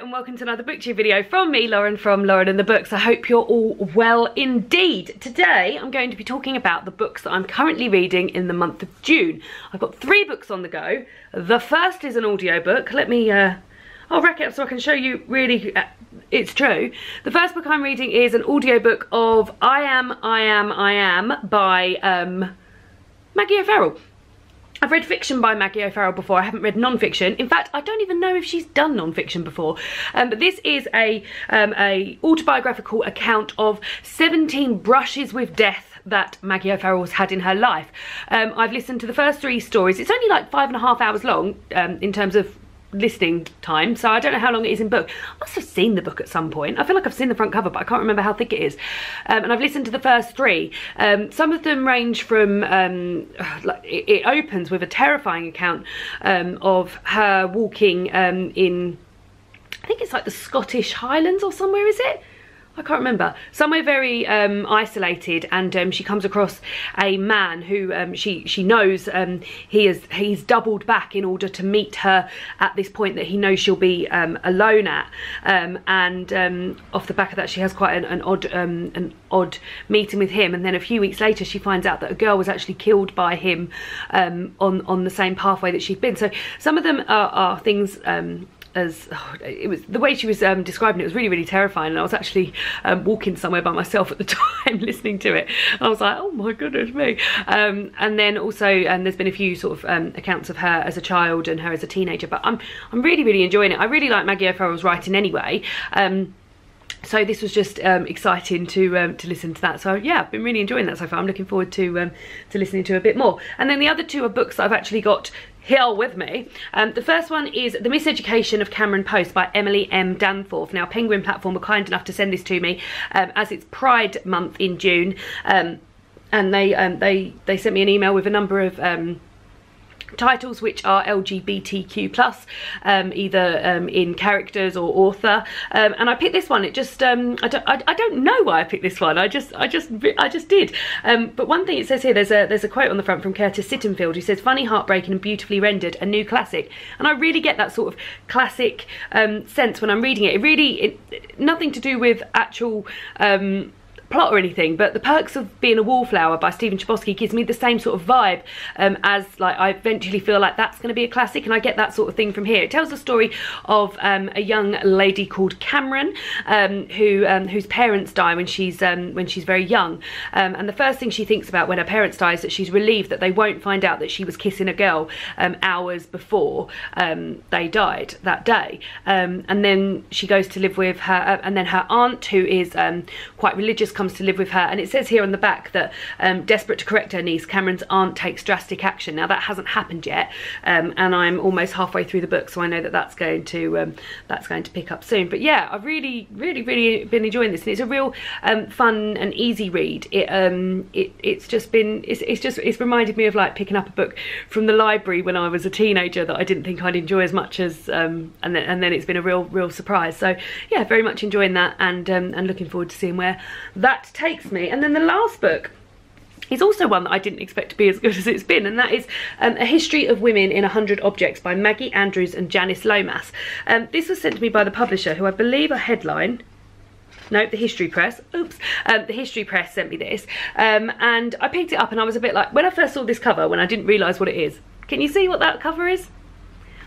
and welcome to another BookTube video from me, Lauren, from Lauren and the Books. I hope you're all well indeed. Today I'm going to be talking about the books that I'm currently reading in the month of June. I've got 3 books on the go. The first is an audiobook. Let me I'll rack it up so I can show you really it's true. The first book I'm reading is an audiobook of I Am by Maggie O'Farrell. I've read fiction by Maggie O'Farrell before. I haven't read non-fiction. In fact, I don't even know if she's done non-fiction before. But this is a autobiographical account of 17 brushes with death that Maggie O'Farrell's had in her life. I've listened to the first 3 stories. It's only like 5.5 hours long in terms of listening time, so I don't know how long it is in book. I must have seen the book at some point. I feel like I've seen the front cover, but I can't remember how thick it is. And I've listened to the first 3. Some of them range from like it opens with a terrifying account of her walking in, I think it's like the Scottish Highlands or somewhere, is it? I can't remember. Somewhere very isolated, and she comes across a man who she knows he's doubled back in order to meet her at this point that he knows she'll be alone at, and off the back of that she has quite an odd meeting with him, and then a few weeks later she finds out that a girl was actually killed by him on the same pathway that she'd been. So some of them are things it was the way she was describing it was really terrifying, and I was actually walking somewhere by myself at the time listening to it, and I was like, oh my goodness me. And then also there's been a few sort of accounts of her as a child and her as a teenager, but I'm really enjoying it. I really like Maggie O'Farrell's writing anyway, so this was just exciting to listen to that. So yeah, I've been really enjoying that so far. I'm looking forward to listening to a bit more. And then the other 2 are books that I've actually got here with me. The first one is The Miseducation of Cameron Post by Emily M. Danforth. Now, Penguin Platform were kind enough to send this to me as it's Pride Month in June, and they sent me an email with a number of titles which are LGBTQ+, either in characters or author, and I picked this one. It just I don't know why I picked this one. I just did. But one thing it says here, there's a quote on the front from Curtis Sittenfield who says, "Funny, heartbreaking and beautifully rendered, a new classic." And I really get that sort of classic sense when I'm reading it. It really nothing to do with actual plot or anything, but The Perks of Being a Wallflower by Stephen Chbosky gives me the same sort of vibe as, like, I eventually feel like that's going to be a classic, and I get that sort of thing from here. It tells the story of a young lady called Cameron whose parents die when she's very young, and the first thing she thinks about when her parents die is that she's relieved that they won't find out that she was kissing a girl hours before they died that day, and then she goes to live with her and then her aunt, who is quite religious, comes to live with her, and it says here on the back that desperate to correct her niece, Cameron's aunt takes drastic action. Now that hasn't happened yet, and I'm almost halfway through the book, so I know that that's going to pick up soon. But yeah, I've really been enjoying this, and it's a real fun and easy read. It's reminded me of like picking up a book from the library when I was a teenager that I didn't think I'd enjoy as much as and then it's been a real surprise. So yeah, very much enjoying that, and looking forward to seeing where that takes me. And then the last book is also one that I didn't expect to be as good as it's been, and that is A History of Women in 100 Objects by Maggie Andrews and Janice Lomas. This was sent to me by the publisher, who I believe are Headline. No, the History Press. Oops. The History Press sent me this, and I picked it up, and I was a bit like, when I first saw this cover, when I didn't realise what it is. Can you see what that cover is?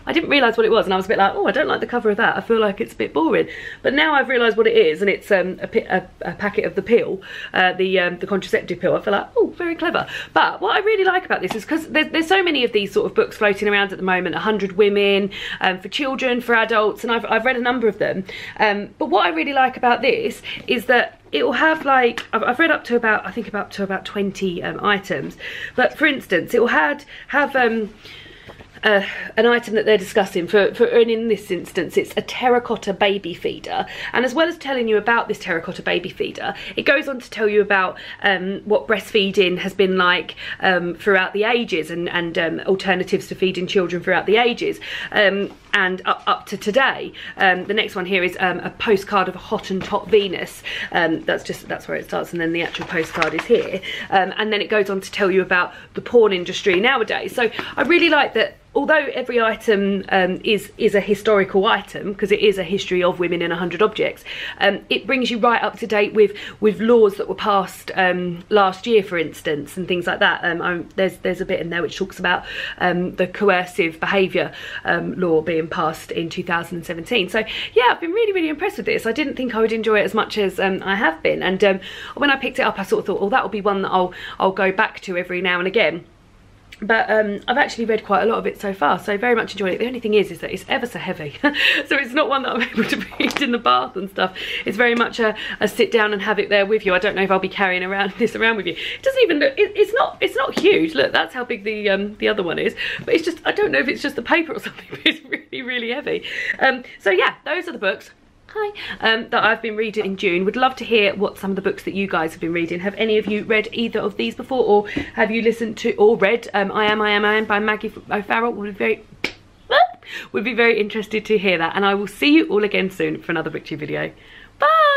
I didn't realise what it was, and I was a bit like, oh, I don't like the cover of that. I feel like it's a bit boring. But now I've realised what it is, and it's a packet of the pill, the contraceptive pill. I feel like, oh, very clever. But what I really like about this is because there's so many of these sort of books floating around at the moment, 100 Women, for children, for adults, and I've read a number of them. But what I really like about this is that it will have, like, I've read up to about, I think about 20 items. But for instance, it will have an item that they're discussing and in this instance it's a terracotta baby feeder, and as well as telling you about this terracotta baby feeder, it goes on to tell you about what breastfeeding has been like throughout the ages, and alternatives to feeding children throughout the ages. and up to today. The next one here is a postcard of a Hottentot Venus. That's where it starts, and then the actual postcard is here. And then it goes on to tell you about the porn industry nowadays. So I really like that. Although every item is a historical item, because it is a history of women in 100 objects, it brings you right up to date with laws that were passed last year, for instance, and things like that. There's a bit in there which talks about the coercive behaviour law being passed in 2017. So yeah, I've been really, really impressed with this. I didn't think I would enjoy it as much as I have been, and when I picked it up, I sort of thought, oh, that will be one that I'll go back to every now and again. But I've actually read quite a lot of it so far, so very much enjoyed it. The only thing is that it's ever so heavy. So it's not one that I'm able to read in the bath and stuff. It's very much a sit down and have it there with you. I don't know if I'll be carrying this around with you. It doesn't even look, it's not huge. Look, that's how big the other one is. But it's just, I don't know if it's just the paper or something, but it's really, really heavy. So yeah, those are the books. Hi, that I've been reading in June. Would love to hear what some of the books that you guys have been reading. Have any of you read either of these before, or have you listened to or read I Am by Maggie O'Farrell? Would be very interested to hear that, and I will see you all again soon for another BookTube video. Bye.